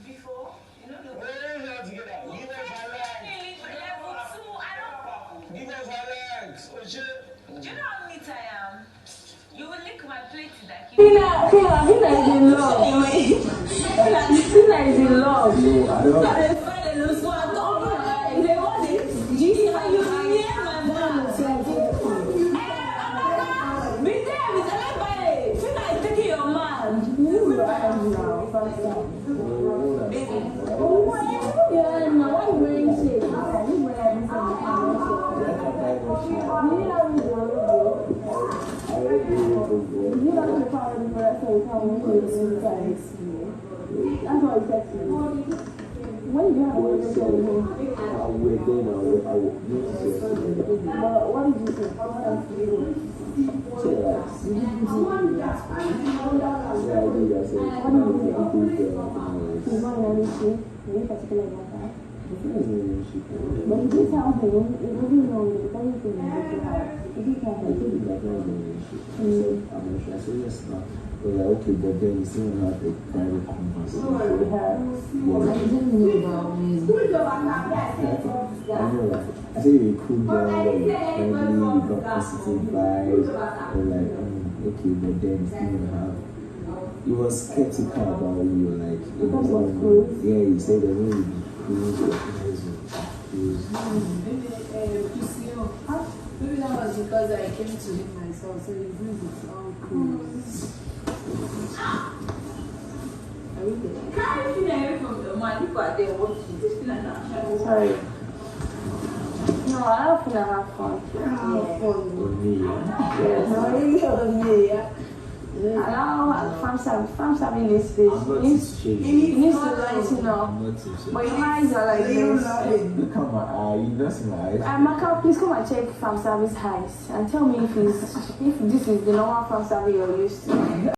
Before, you know the Where is that together? Give us our legs. level 2, I don't. Give us our legs. Oh shit. Do you know how neat I am? You will lick my plate that Phyna is in love. Phyna is in love. No, I don't. That's what I said to you. When you have a relationship with him, what did you say? What else did you do? He's not in any shape. Any particular matter. But you did tell him, it wasn't wrong, it was anything that you had. You did tell him. I'm not sure. I said yes now. Like, okay, but then you still have a private conversation. I didn't know about me. I know, like, I say you're a cool girl, like, friendly, you got positive vibes, or like, okay, but then you still have. You were skeptical about you, like, it was yeah, you said that really be cool, Maybe that was because I came to him myself, so he brings his own cruise. Can't you away from the man? People are there watching. Sorry. No, I don't feel I have fun. Allow farm serving this face. He needs to lighten up. But your eyes are like this. Look at my eye, you don't see my eyes. Maka, please come and check farm service eyes and tell me if this is the normal farm service you're used to.